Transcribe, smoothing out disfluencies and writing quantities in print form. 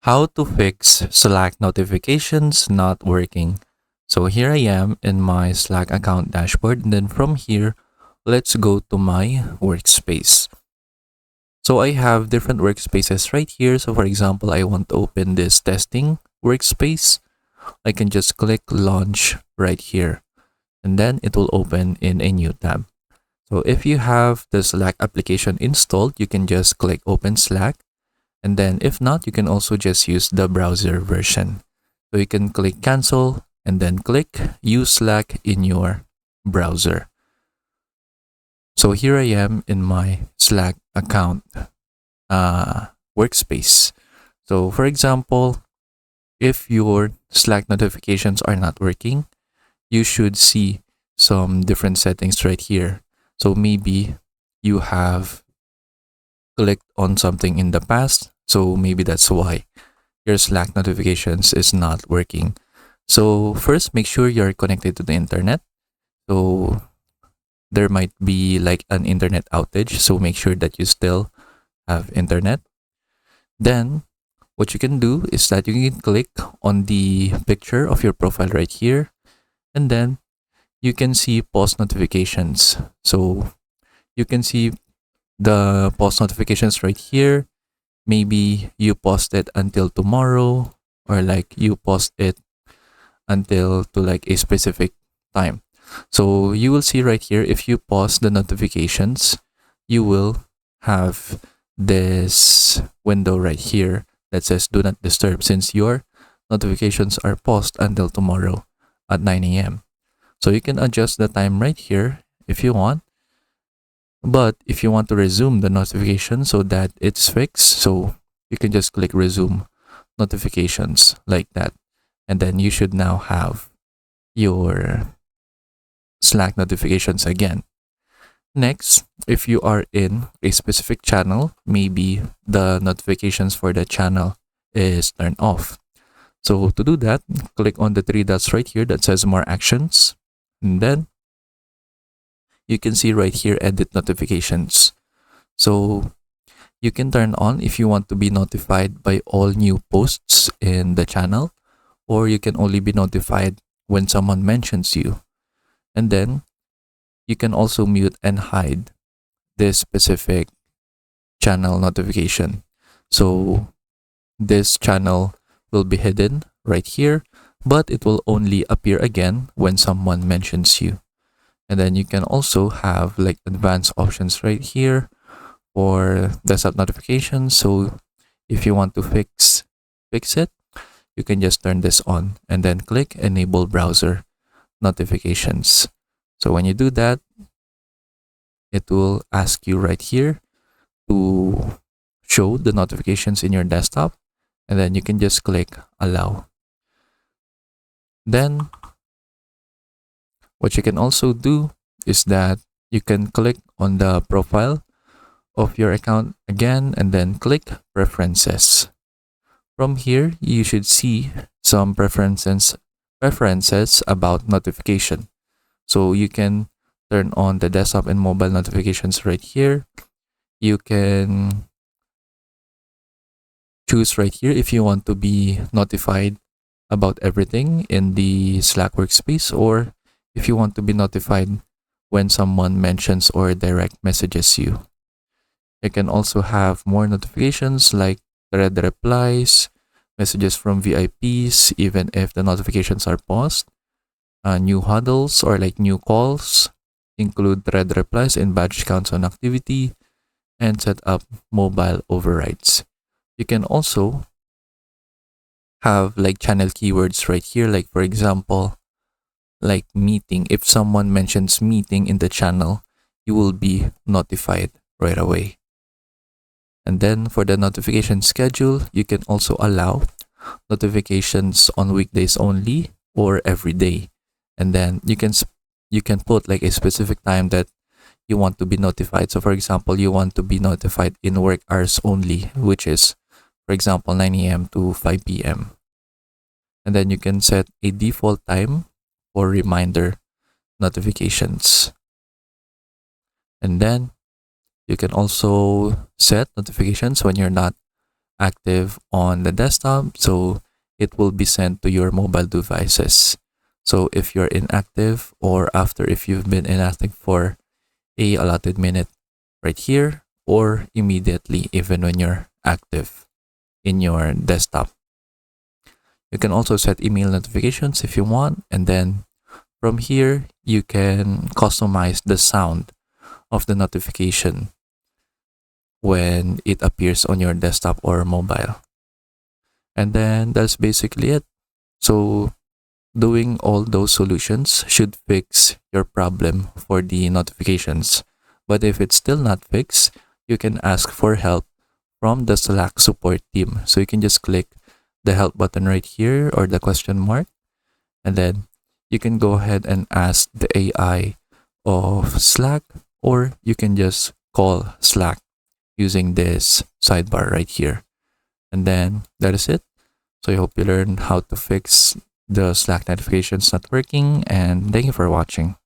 How to fix Slack notifications not working. So here I am in my Slack account dashboard, and then from here, let's go to my workspace. So I have different workspaces right here. So for example, I want to open this testing workspace. I can just click launch right here, and then it will open in a new tab. So if you have the Slack application installed, you can just click open Slack. And then if not, you can also just use the browser version. So you can click cancel and then click use Slack in your browser. So here I am in my Slack account workspace. So for example, if your Slack notifications are not working, you should see some different settings right here. So maybe you have clicked on something in the past, so maybe that's why your Slack notifications is not working. So first, make sure you're connected to the internet. So there might be like an internet outage, so make sure that you still have internet. Then what you can do is that you can click on the picture of your profile right here, and then you can see post notifications. So you can see the post notifications right here. Maybe you post it until tomorrow, or like you post it until to like a specific time. So you will see right here, if you pause the notifications, you will have this window right here that says do not disturb, since your notifications are paused until tomorrow at 9 a.m. So you can adjust the time right here if you want. But if you want to resume the notification so that it's fixed, so you can just click resume notifications like that. And then you should now have your Slack notifications again. Next, if you are in a specific channel, maybe the notifications for the channel is turned off. So to do that, click on the three dots right here that says more actions. And then you can see right here, edit notifications. So you can turn on if you want to be notified by all new posts in the channel, or you can only be notified when someone mentions you. And then you can also mute and hide this specific channel notification. So this channel will be hidden right here, but it will only appear again when someone mentions you. And then you can also have like advanced options right here for desktop notifications. So if you want to fix it, you can just turn this on and then click enable browser notifications. So when you do that, it will ask you right here to show the notifications in your desktop, and then you can just click allow. Then what you can also do is that you can click on the profile of your account again and then click preferences. From here, you should see some preferences about notification. So you can turn on the desktop and mobile notifications right here. You can choose right here if you want to be notified about everything in the Slack workspace, or if you want to be notified when someone mentions or direct messages you. You can also have more notifications like thread replies, messages from VIPs, even if the notifications are paused, new huddles or like new calls, include thread replies and badge counts on activity, and set up mobile overrides. You can also have like channel keywords right here, like for example, like meeting. If someone mentions meeting in the channel, you will be notified right away. And then for the notification schedule, you can also allow notifications on weekdays only or every day. And then you can put like a specific time that you want to be notified. So for example, you want to be notified in work hours only, which is for example 9 a.m. to 5 p.m. And then you can set a default time for reminder notifications. And then you can also set notifications when you're not active on the desktop, so it will be sent to your mobile devices. So if you're inactive, or after if you've been inactive for a allotted minute, right here, or immediately even when you're active in your desktop. You can also set email notifications if you want, and then from here you can customize the sound of the notification when it appears on your desktop or mobile. And then that's basically it. So doing all those solutions should fix your problem for the notifications. But if it's still not fixed, you can ask for help from the Slack support team. So you can just click the help button right here, or the question mark, and then you can go ahead and ask the AI of Slack, or you can just call Slack using this sidebar right here. And then that is it. So I hope you learned how to fix the Slack notifications not working, and thank you for watching.